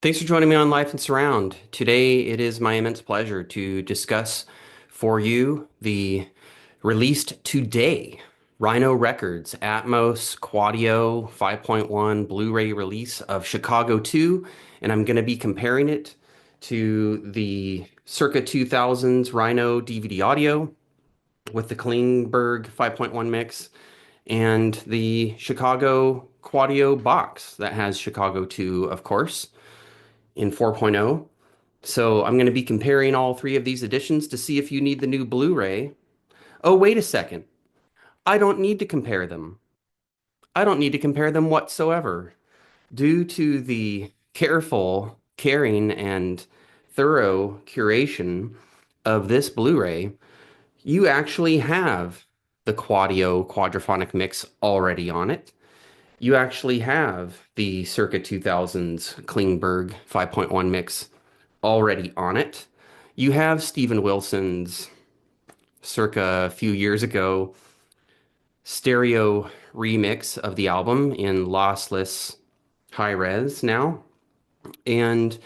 Thanks for joining me on Life and Surround. Today, it is my immense pleasure to discuss for you the released today Rhino Records Atmos Quadio 5.1 Blu-ray release of Chicago 2, and I'm going to be comparing it to the circa 2000s Rhino DVD audio with the Klingberg 5.1 mix and the Chicago Quadio box that has Chicago 2, of course, in 4.0. So I'm going to be comparing all three of these editions to see if you need the new Blu-ray. Oh, wait a second. I don't need to compare them. I don't need to compare them whatsoever. Due to the careful, caring, and thorough curation of this Blu-ray, you actually have the Quadio quadraphonic mix already on it. You actually have the circa 2000s Klingberg 5.1 mix already on it. You have Steven Wilson's circa a few years ago stereo remix of the album in lossless high res now. And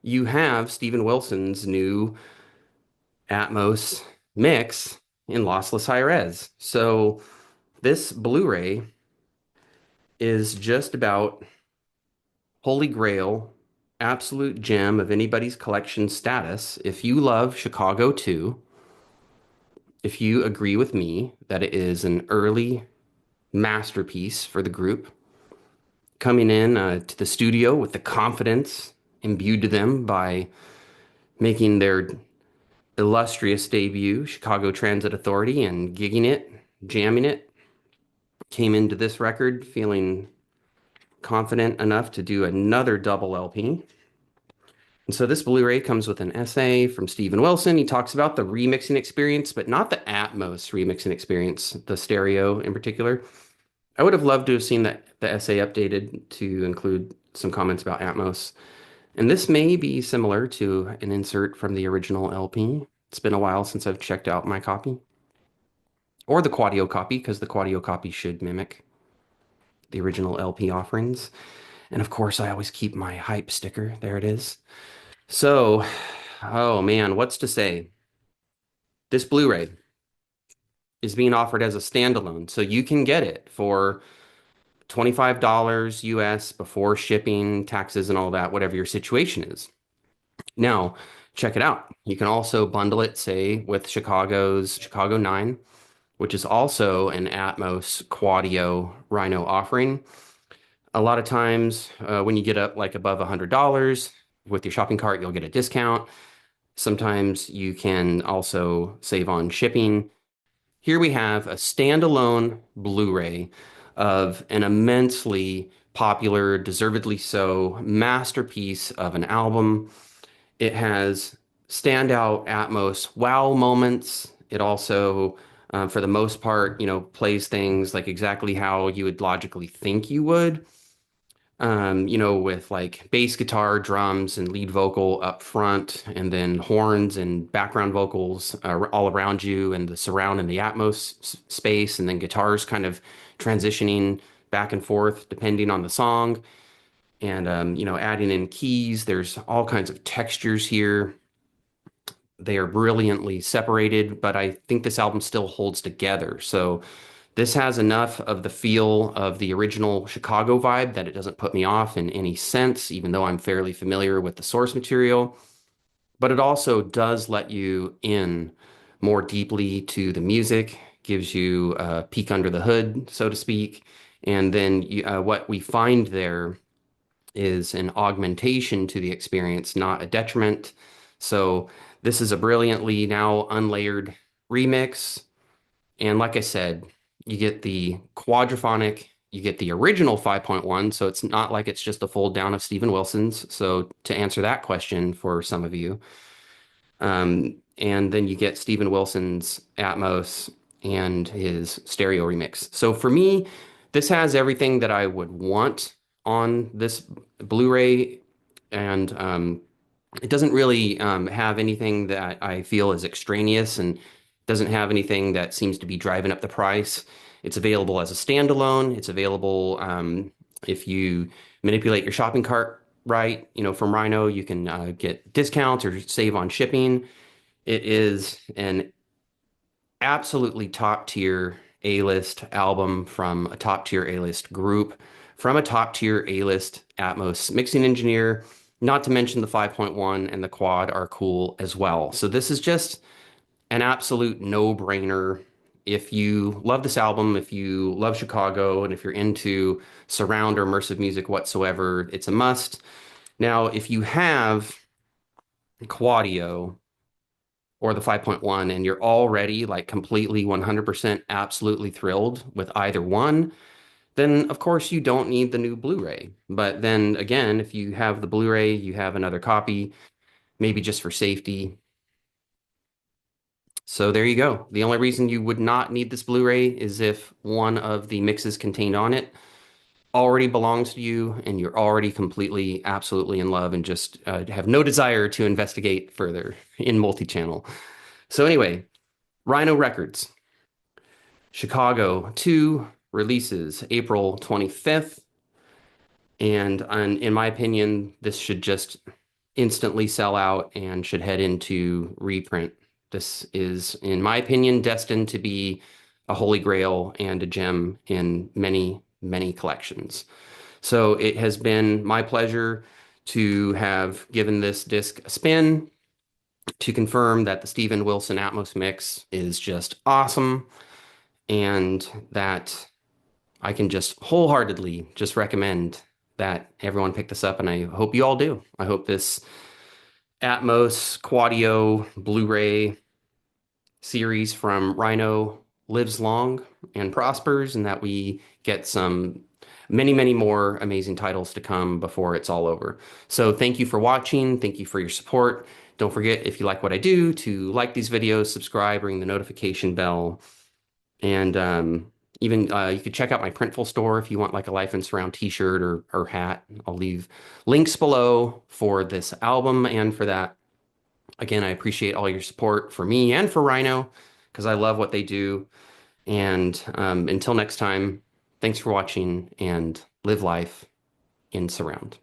you have Steven Wilson's new Atmos mix in lossless high res. So this Blu-ray is just about holy grail, absolute gem of anybody's collection status. If you love Chicago 2, if you agree with me that it is an early masterpiece for the group, coming in to the studio with the confidence imbued to them by making their illustrious debut, Chicago Transit Authority, and gigging it, jamming it, came into this record feeling confident enough to do another double LP. And so this Blu-ray comes with an essay from Steven Wilson. He talks about the remixing experience, but not the Atmos remixing experience, the stereo in particular. I would have loved to have seen the essay updated to include some comments about Atmos. And this may be similar to an insert from the original LP. It's been a while since I've checked out my copy. Or the Quadio copy, because the Quadio copy should mimic the original LP offerings. And of course, I always keep my hype sticker. There it is. So, oh man, what's to say? This Blu-ray is being offered as a standalone, so you can get it for $25 US before shipping, taxes, and all that, whatever your situation is. Now, check it out. You can also bundle it, say, with Chicago's Chicago 9, which is also an Atmos Quadio Rhino offering. A lot of times, when you get up like above $100 with your shopping cart, you'll get a discount. Sometimes you can also save on shipping. Here we have a standalone Blu-ray of an immensely popular, deservedly so, masterpiece of an album. It has standout Atmos wow moments. It also, for the most part, plays things like exactly how you would logically think you would. With like bass guitar, drums, and lead vocal up front, and then horns and background vocals all around you, and the surround and the Atmos space, and then guitars kind of transitioning back and forth depending on the song, and adding in keys. There's all kinds of textures here. They are brilliantly separated, but I think this album still holds together. So this has enough of the feel of the original Chicago vibe that it doesn't put me off in any sense, even though I'm fairly familiar with the source material. But it also does let you in more deeply to the music, gives you a peek under the hood, so to speak. And then what we find there is an augmentation to the experience, not a detriment. So this is a brilliantly now unlayered remix. And like I said, you get the quadraphonic, you get the original 5.1, so it's not like it's just a fold down of Steven Wilson's. So to answer that question for some of you, and then you get Steven Wilson's Atmos and his stereo remix. So for me, this has everything that I would want on this Blu-ray, and it doesn't really have anything that I feel is extraneous and doesn't have anything that seems to be driving up the price. It's available as a standalone. It's available if you manipulate your shopping cart right, from Rhino, you can get discounts or save on shipping. It is an absolutely top tier A-list album from a top tier A-list group, from a top tier A-list Atmos mixing engineer. Not to mention the 5.1 and the quad are cool as well. So this is just an absolute no-brainer. If you love this album, if you love Chicago, and if you're into surround or immersive music whatsoever, it's a must. Now, if you have Quadio or the 5.1 and you're already like completely 100% absolutely thrilled with either one, then of course you don't need the new Blu-ray. But then again, if you have the Blu-ray, you have another copy, maybe just for safety. So there you go. The only reason you would not need this Blu-ray is if one of the mixes contained on it already belongs to you and you're already completely, absolutely in love and just have no desire to investigate further in multi-channel. So anyway, Rhino Records, Chicago 2 releases April 25th. And in my opinion, this should just instantly sell out and should head into reprint. This is, in my opinion, destined to be a holy grail and a gem in many, many collections. So it has been my pleasure to have given this disc a spin to confirm that the Steven Wilson Atmos mix is just awesome and that I can just wholeheartedly just recommend that everyone pick this up, and I hope you all do. I hope this Atmos Quadio Blu-ray series from Rhino lives long and prospers, and that we get some many, many more amazing titles to come before it's all over. So thank you for watching. Thank you for your support. Don't forget, if you like what I do, to like these videos, subscribe, ring the notification bell, and even you could check out my Printful store if you want like a Life in Surround t-shirt or hat. I'll leave links below for this album and for that. Again, I appreciate all your support for me and for Rhino because I love what they do. And until next time, thanks for watching and live life in surround.